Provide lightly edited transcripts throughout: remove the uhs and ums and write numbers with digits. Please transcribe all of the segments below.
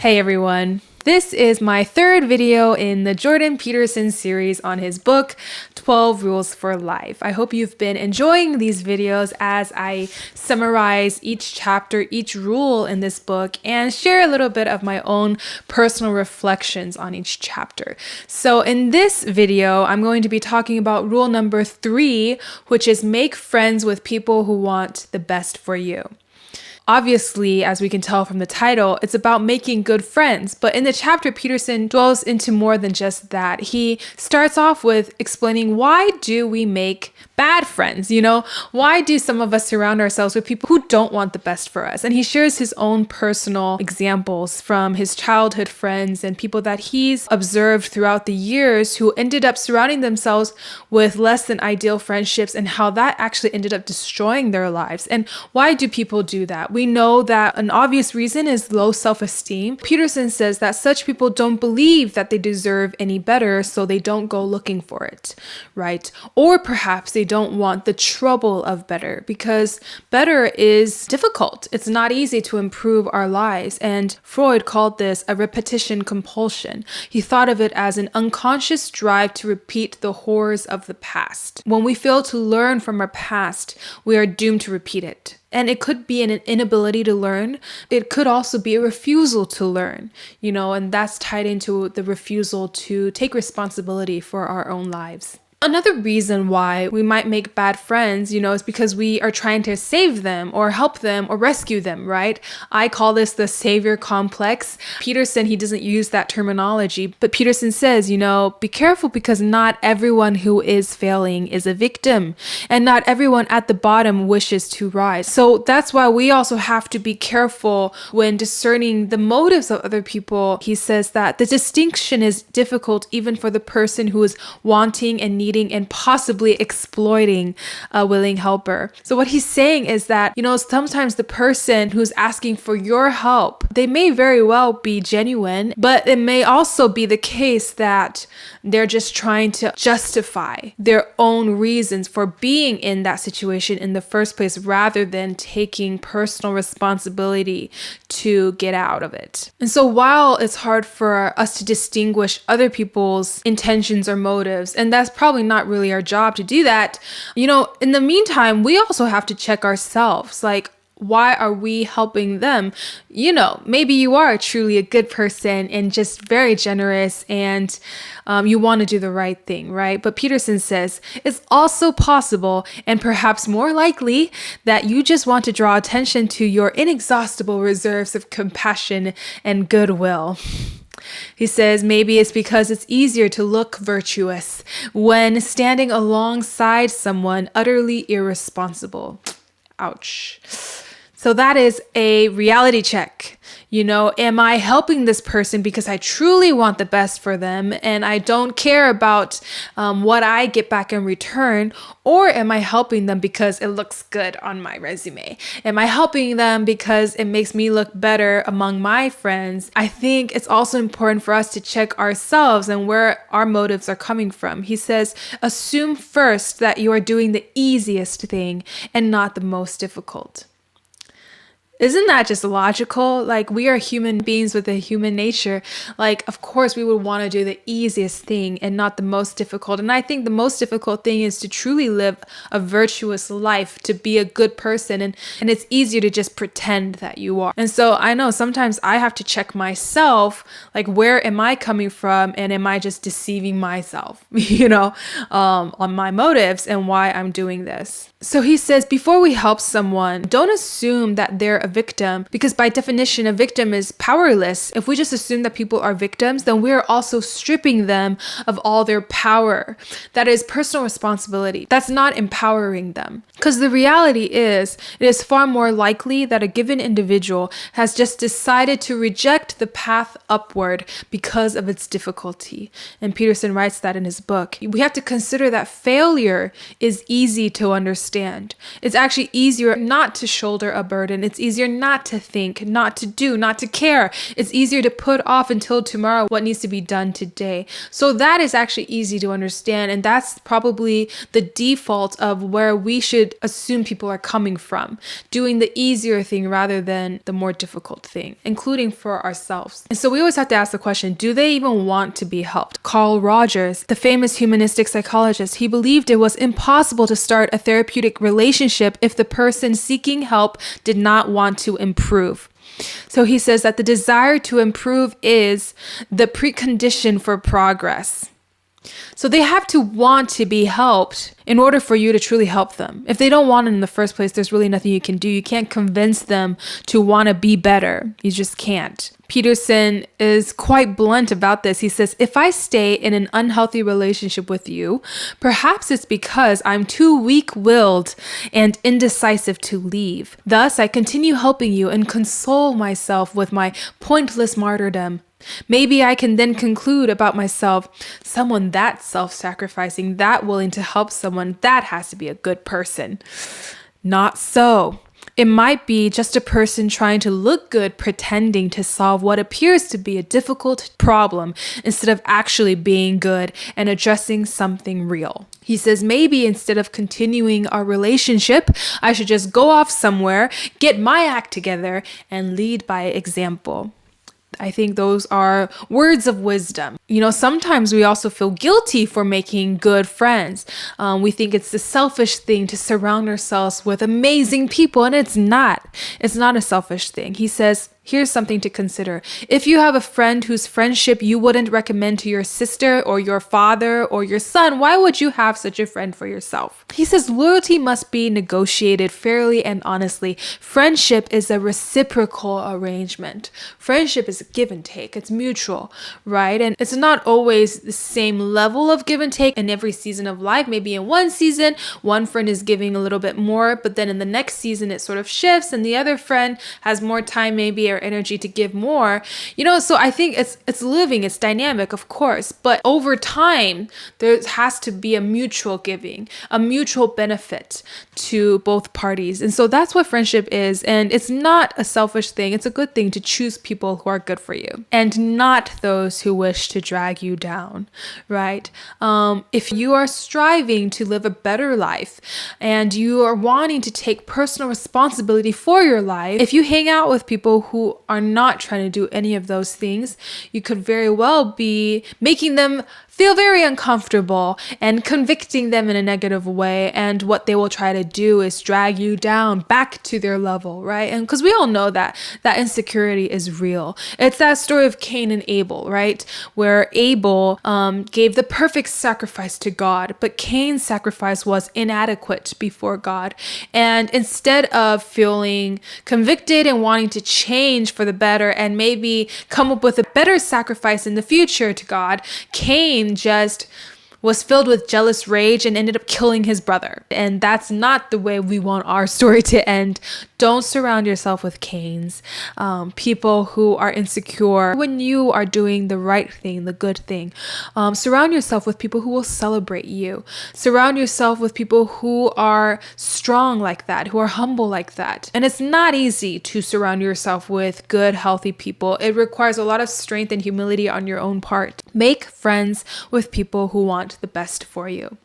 Hey everyone. This is my third video in the Jordan Peterson series on his book, 12 Rules for Life. I hope you've been enjoying these videos as I summarize each chapter, each rule in this book, and share a little bit of my own personal reflections on each chapter. So in this video, I'm going to be talking about rule number 3, which is make friends with people who want the best for you. Obviously, as we can tell from the title, it's about making good friends. But in the chapter, Peterson dwells into more than just that. He starts off with explaining why do we make bad friends? Why do some of us surround ourselves with people who don't want the best for us? And he shares his own personal examples from his childhood friends and people that he's observed throughout the years who ended up surrounding themselves with less than ideal friendships and how that actually ended up destroying their lives. And why do people do that? We know that an obvious reason is low self-esteem. Peterson says that such people don't believe that they deserve any better, so they don't go looking for it, right? Or perhaps they don't want the trouble of better because better is difficult. It's not easy to improve our lives. And Freud called this a repetition compulsion. He thought of it as an unconscious drive to repeat the horrors of the past. When we fail to learn from our past, we are doomed to repeat it. And it could be an inability to learn. It could also be a refusal to learn, and that's tied into the refusal to take responsibility for our own lives. Another reason why we might make bad friends, is because we are trying to save them or help them or rescue them, right? I call this the savior complex. Peterson, he doesn't use that terminology, but Peterson says, be careful because not everyone who is failing is a victim and not everyone at the bottom wishes to rise. So that's why we also have to be careful when discerning the motives of other people. He says that the distinction is difficult even for the person who is wanting and needing and possibly exploiting a willing helper. So what he's saying is that, sometimes the person who's asking for your help, they may very well be genuine, but it may also be the case that they're just trying to justify their own reasons for being in that situation in the first place rather than taking personal responsibility to get out of it. And so while it's hard for us to distinguish other people's intentions or motives, and that's probably not really our job to do that, in the meantime, we also have to check ourselves. Like, why are we helping them? Maybe you are truly a good person and just very generous and you want to do the right thing, right? But Peterson says it's also possible and perhaps more likely that you just want to draw attention to your inexhaustible reserves of compassion and goodwill. He says maybe it's because it's easier to look virtuous when standing alongside someone utterly irresponsible. Ouch. So that is a reality check. Am I helping this person because I truly want the best for them and I don't care about what I get back in return? Or am I helping them because it looks good on my resume? Am I helping them because it makes me look better among my friends? I think it's also important for us to check ourselves and where our motives are coming from. He says, assume first that you are doing the easiest thing and not the most difficult. Isn't that just logical? Like, we are human beings with a human nature. Like, of course, we would want to do the easiest thing and not the most difficult. And I think the most difficult thing is to truly live a virtuous life, to be a good person. And it's easier to just pretend that you are. And so I know sometimes I have to check myself, like, where am I coming from? And am I just deceiving myself, on my motives and why I'm doing this? So he says, before we help someone, don't assume that they're a victim, because by definition, a victim is powerless. If we just assume that people are victims, then we're also stripping them of all their power. That is personal responsibility. That's not empowering them. Because the reality is, it is far more likely that a given individual has just decided to reject the path upward because of its difficulty. And Peterson writes that in his book. We have to consider that failure is easy to understand. It's actually easier not to shoulder a burden. It's easier easier not to think, not to do, not to care. It's easier to put off until tomorrow what needs to be done today. So that is actually easy to understand. And that's probably the default of where we should assume people are coming from, doing the easier thing rather than the more difficult thing, including for ourselves. And so we always have to ask the question, do they even want to be helped? Carl Rogers, the famous humanistic psychologist, he believed it was impossible to start a therapeutic relationship if the person seeking help did not want to improve. So he says that the desire to improve is the precondition for progress. So they have to want to be helped in order for you to truly help them. If they don't want it in the first place, there's really nothing you can do. You can't convince them to want to be better. You just can't. Peterson is quite blunt about this. He says, if I stay in an unhealthy relationship with you, perhaps it's because I'm too weak-willed and indecisive to leave. Thus, I continue helping you and console myself with my pointless martyrdom. Maybe I can then conclude about myself, someone that self-sacrificing, that willing to help someone, that has to be a good person. Not so. It might be just a person trying to look good, pretending to solve what appears to be a difficult problem instead of actually being good and addressing something real. He says, maybe instead of continuing our relationship, I should just go off somewhere, get my act together, and lead by example. I think those are words of wisdom. You know, sometimes we also feel guilty for making good friends. We think it's the selfish thing to surround ourselves with amazing people, and it's not. It's not a selfish thing. He says, here's something to consider. If you have a friend whose friendship you wouldn't recommend to your sister or your father or your son, why would you have such a friend for yourself? He says loyalty must be negotiated fairly and honestly. Friendship is a reciprocal arrangement. Friendship is a give and take. It's mutual, right? And it's not always the same level of give and take in every season of life. Maybe in one season, one friend is giving a little bit more, but then in the next season, it sort of shifts and the other friend has more time maybe or energy to give more, so I think it's living, it's dynamic, of course, but over time there has to be a mutual giving, a mutual benefit to both parties. And so that's what friendship is. And it's not a selfish thing. It's a good thing to choose people who are good for you and not those who wish to drag you down, right? If you are striving to live a better life and you are wanting to take personal responsibility for your life, if you hang out with people who are not trying to do any of those things, you could very well be making them feel very uncomfortable and convicting them in a negative way. And what they will try to do is drag you down back to their level, right? And because we all know that insecurity is real. It's that story of Cain and Abel, right? Where Abel gave the perfect sacrifice to God, but Cain's sacrifice was inadequate before God. And instead of feeling convicted and wanting to change for the better and maybe come up with a better sacrifice in the future to God, Cain just was filled with jealous rage and ended up killing his brother. And that's not the way we want our story to end. Don't surround yourself with Cains, people who are insecure when you are doing the right thing, the good thing. Surround yourself with people who will celebrate you. Surround yourself with people who are strong like that, who are humble like that. And it's not easy to surround yourself with good, healthy people. It requires a lot of strength and humility on your own part. Make friends with people who want the best for you.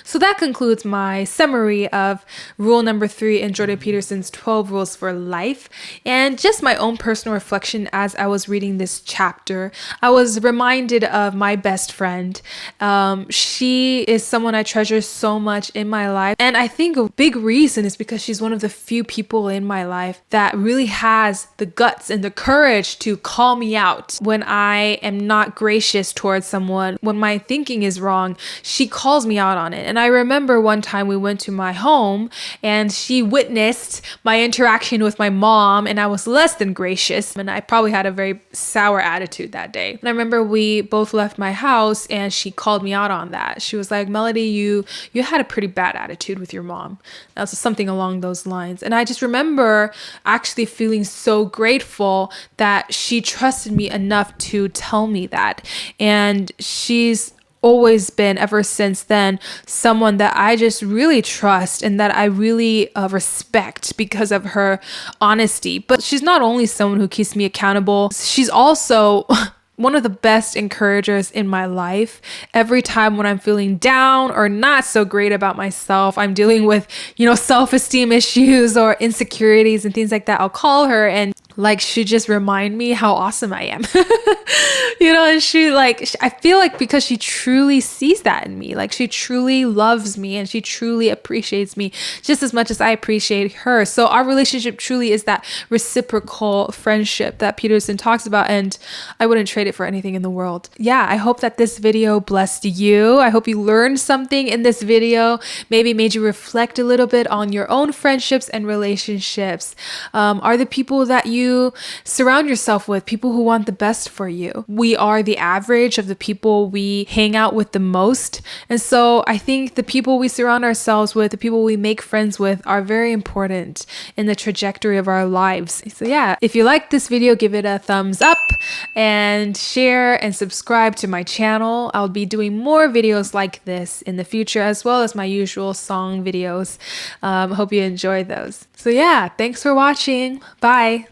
So that concludes my summary of rule number 3 in Jordan Peterson's 12 Rules for Life, and just my own personal reflection as I was reading this chapter. I was reminded of my best friend. She is someone I treasure so much in my life, and I think a big reason is because she's one of the few people in my life that really has the guts and the courage to call me out when I am not gracious towards someone, when my thinking is wrong. She calls me out on it. And I remember one time we went to my home and she witnessed my interaction with my mom, and I was less than gracious, and I probably had a very sour attitude that day. And I remember we both left my house and she called me out on that. She was like, Melody, you had a pretty bad attitude with your mom. That was something along those lines. And I just remember actually feeling so grateful that she trusted me enough to tell me that. And she's always been, ever since then, someone that I just really trust and that I really respect because of her honesty. But she's not only someone who keeps me accountable, she's also one of the best encouragers in my life. Every time when I'm feeling down or not so great about myself, I'm dealing with, self-esteem issues or insecurities and things like that, I'll call her and she just remind me how awesome I am. And I feel like because she truly sees that in me, she truly loves me and she truly appreciates me just as much as I appreciate her. So our relationship truly is that reciprocal friendship that Peterson talks about, and I wouldn't trade it for anything in the world. Yeah, I hope that this video blessed you. I hope you learned something in this video, maybe made you reflect a little bit on your own friendships and relationships. Are the people that you surround yourself with people who want the best for you? We are the average of the people we hang out with the most. And so I think the people we surround ourselves with, the people we make friends with, are very important in the trajectory of our lives. So yeah, if you like this video, give it a thumbs up and share and subscribe to my channel. I'll be doing more videos like this in the future, as well as my usual song videos. Hope you enjoy those. So yeah, thanks for watching. Bye.